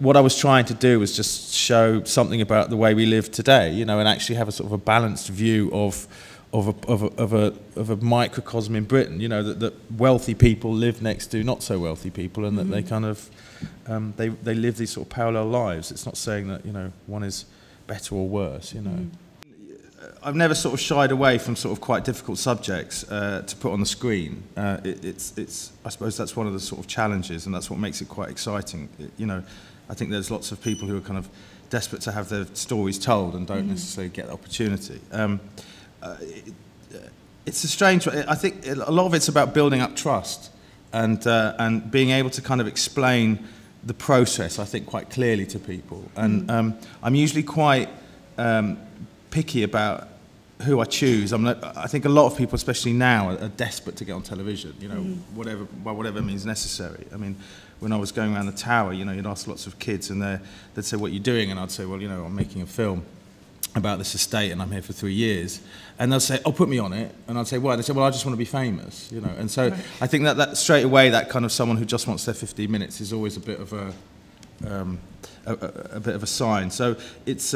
what I was trying to do was just show something about the way we live today, you know, and actually have a sort of a balanced view of a microcosm in Britain, you know, that wealthy people live next to not so wealthy people, and that they kind of they live these sort of parallel lives. It's not saying that, you know, one is better or worse, you know. I've never sort of shied away from sort of quite difficult subjects to put on the screen. It's I suppose that's one of the sort of challenges, and that's what makes it quite exciting. You know, I think there's lots of people who are kind of desperate to have their stories told and don't necessarily get the opportunity. It's a strange. I think a lot of it's about building up trust and being able to kind of explain the process, I think, quite clearly to people. And I'm usually quite picky about who I choose. I think a lot of people, especially now, are desperate to get on television, you know, by whatever means necessary. I mean, when I was going around the Tower, you know, you'd ask lots of kids and they'd say, "What are you doing?" And I'd say, "Well, you know, I'm making a film about this estate and I'm here for 3 years." And they'll say, "Oh, put me on it." And I'd say, "Why?" They say, "Well, I just want to be famous," you know. And so I think that straight away, that kind of someone who just wants their 15 minutes is always a bit of a sign. So it's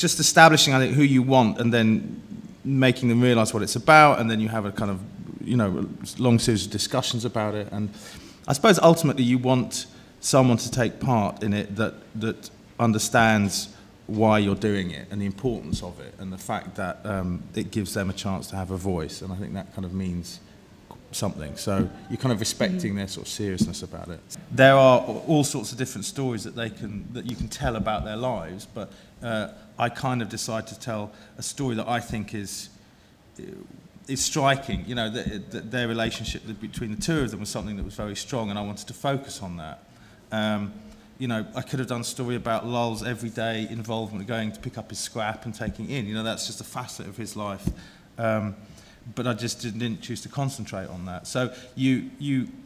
just establishing, I think, who you want and then making them realise what it's about, and then you have a kind of, you know, long series of discussions about it. And I suppose ultimately you want someone to take part in it that understands why you're doing it and the importance of it and the fact that it gives them a chance to have a voice, and I think that kind of means something. So you're kind of respecting their sort of seriousness about it. There are all sorts of different stories that you can tell about their lives, but I kind of decide to tell a story that I think is striking. You know, their relationship between the two of them was something that was very strong, and I wanted to focus on that. You know, I could have done a story about Lol's everyday involvement, going to pick up his scrap and taking it in. You know, that's just a facet of his life. But I just didn't choose to concentrate on that. So you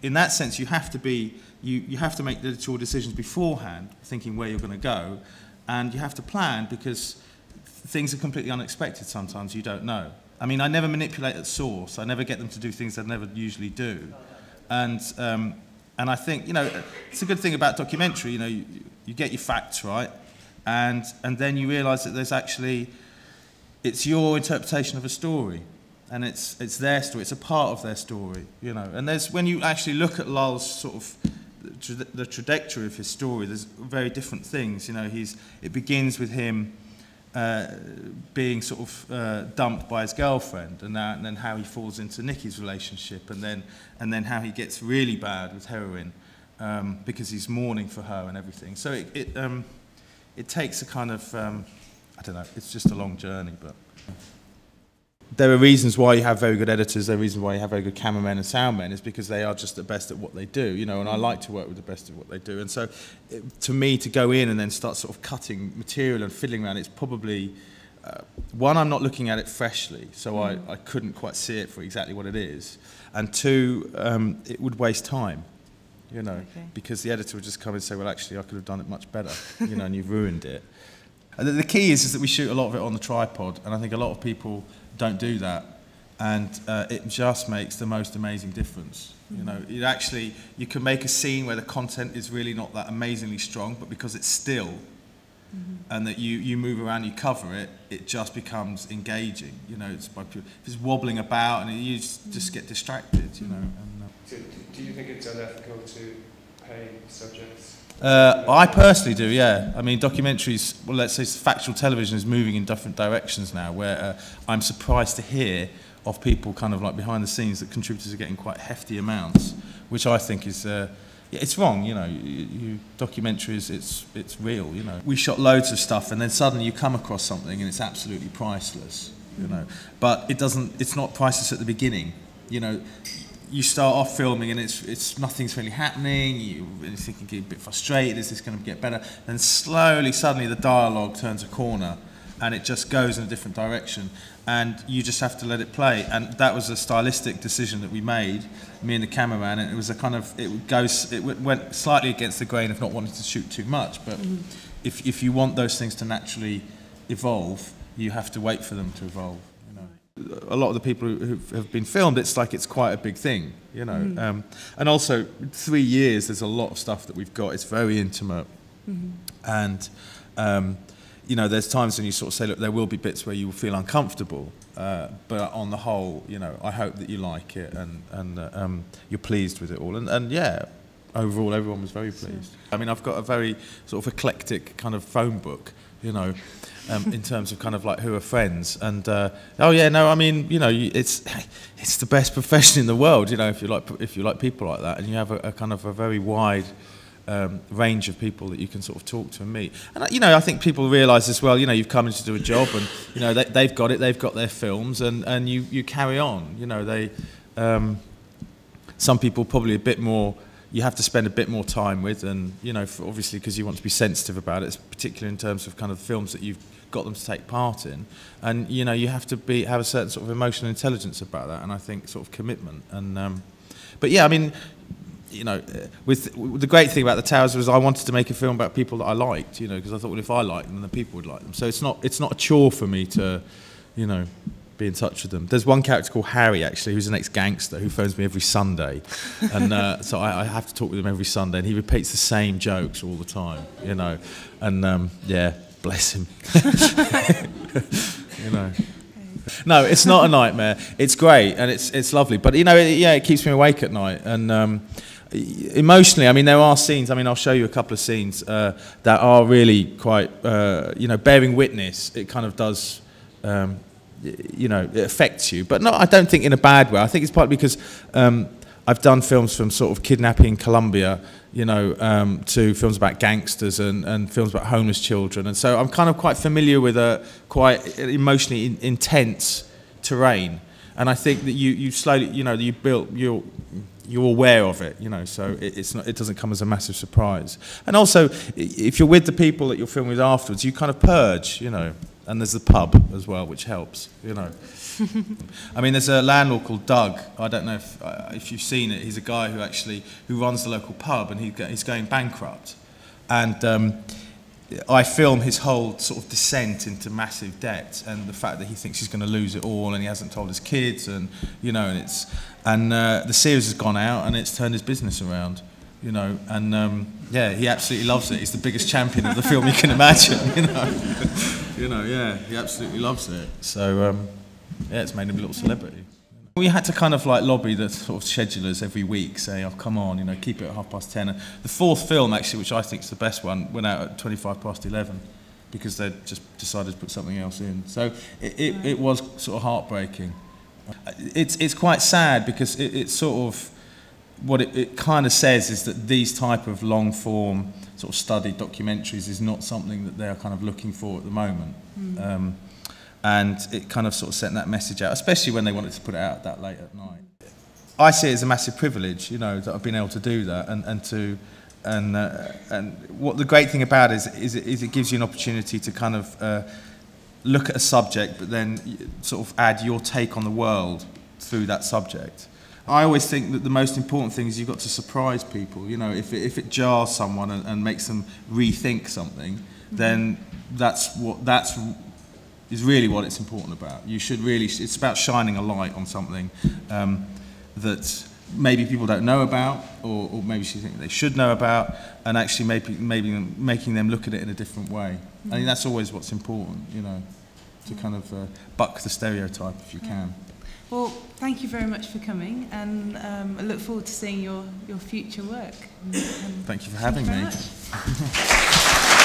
in that sense, you have to make the editorial decisions beforehand, thinking where you're going to go, and you have to plan, because things are completely unexpected sometimes. You don't know. I mean, I never manipulate at source. I never get them to do things they never usually do, and I think, you know, it's a good thing about documentary. You know, you get your facts right, and then you realise that there's actually, it's your interpretation of a story. And it's their story. It's a part of their story, you know. And when you actually look at Lol's sort of the trajectory of his story, there's very different things. You know, it begins with him being sort of dumped by his girlfriend, and then how he falls into Nikki's relationship, and then how he gets really bad with heroin because he's mourning for her and everything. So it takes a kind of I don't know. It's just a long journey, but. There are reasons why you have very good editors, there are reasons why you have very good cameramen and soundmen, is because they are just the best at what they do, you know, and I like to work with the best at what they do. And so, to me, to go in and then start sort of cutting material and fiddling around, it's probably, one, I'm not looking at it freshly, so I couldn't quite see it for exactly what it is, and two, it would waste time, you know, because the editor would just come and say, well, actually, I could have done it much better, you know, and you've ruined it. And the key is that we shoot a lot of it on the tripod, and I think a lot of people don't do that, and it just makes the most amazing difference. You know, you can make a scene where the content is really not that amazingly strong, but because it's still, and that you move around, you cover it, it just becomes engaging. You know, if it's wobbling about, and you just get distracted. You know. And, so do you think it's unethical to pay subjects? I personally do, yeah. I mean, documentaries, well, let's say factual television is moving in different directions now, where I'm surprised to hear of people kind of like behind the scenes that contributors are getting quite hefty amounts, which I think is, it's wrong, you know. Documentaries, it's real, you know. We shot loads of stuff, and then suddenly you come across something and it's absolutely priceless, you know. But it's not priceless at the beginning, you know. You start off filming and it's nothing's really happening. You're thinking, a bit frustrated. Is this going to get better? Then slowly, suddenly, the dialogue turns a corner, and it just goes in a different direction. And you just have to let it play. And that was a stylistic decision that we made, me and the cameraman. And it was a kind of it went slightly against the grain of not wanting to shoot too much. But if you want those things to naturally evolve, you have to wait for them to evolve. A a lot of the people who have been filmed, it's like it's quite a big thing, you know. And also, 3 years, there's a lot of stuff that we've got. It's very intimate. And, you know, there's times when you sort of say, look, there will be bits where you will feel uncomfortable. But on the whole, you know, I hope that you like it and you're pleased with it all. And yeah, overall, everyone was very pleased. I mean, I've got a very sort of eclectic kind of phone book, you know, in terms of kind of like who are friends. And oh yeah, no, I mean, you know, it's the best profession in the world, you know, if you like people like that, and you have a kind of a very wide range of people that you can sort of talk to and meet. And you know, I think people realise as well, you know, you've come in to do a job, and you know they've got their films, and you carry on. You know, they some people probably a bit more. You have to spend a bit more time with, and you know, obviously because you want to be sensitive about it, particularly in terms of kind of films that you've got them to take part in, and you know, you have to have a certain sort of emotional intelligence about that, and I think sort of commitment. And but yeah, I mean, you know, with the great thing about The Towers was I wanted to make a film about people that I liked, you know, because I thought, well, if I liked them, then people would like them. So it's not a chore for me to, you know, be in touch with them. There's one character called Harry, actually, who's an ex-gangster who phones me every Sunday, and so I have to talk with him every Sunday, and he repeats the same jokes all the time, you know, and yeah, bless him. You know. No, it's not a nightmare. It's great and it's lovely, but you know, it keeps me awake at night. And emotionally, I mean, there are scenes. I mean, I'll show you a couple of scenes that are really quite, you know, bearing witness. It kind of does. You know, it affects you, but no, I don't think in a bad way. I think it's partly because I've done films from sort of kidnapping in Colombia, you know, to films about gangsters and films about homeless children, and so I'm kind of quite familiar with a quite emotionally intense terrain, and I think that you slowly, you know, you're aware of it, you know, so it doesn't come as a massive surprise. And also, if you're with the people that you're filming with afterwards, you kind of purge, you know. And there's the pub as well, which helps, you know. I mean, there's a landlord called Doug. I don't know if you've seen it. He's a guy who runs the local pub, and he's going bankrupt. And I film his whole sort of descent into massive debt, and the fact that he thinks he's going to lose it all, and he hasn't told his kids, and you know, and the series has gone out, and it's turned his business around. You know, and yeah, he absolutely loves it. He's the biggest champion of the film you can imagine. You know, you know, yeah, he absolutely loves it. So yeah, it's made him a little celebrity. We had to kind of like lobby the sort of schedulers every week, saying, "Oh, come on, you know, keep it at 10:30." And the fourth film, actually, which I think is the best one, went out at 11:25, because they just decided to put something else in. So it was sort of heartbreaking. It's quite sad because it's sort of. What it kind of says is that these type of long-form sort of studied documentaries is not something that they're kind of looking for at the moment. And it kind of sort of sent that message out, especially when they wanted to put it out that late at night. I see it as a massive privilege, you know, that I've been able to do that, and what the great thing about it is it gives you an opportunity to kind of look at a subject, but then sort of add your take on the world through that subject. I always think that the most important thing is you've got to surprise people. You know, if it jars someone and makes them rethink something, then that's is really what it's important about. You should really, it's about shining a light on something that maybe people don't know about, or maybe you think they should know about, and actually maybe making them look at it in a different way. I think that's always what's important, you know, to kind of buck the stereotype if you can. Well, thank you very much for coming, and I look forward to seeing your future work. Thank you for having me. Thank you very much.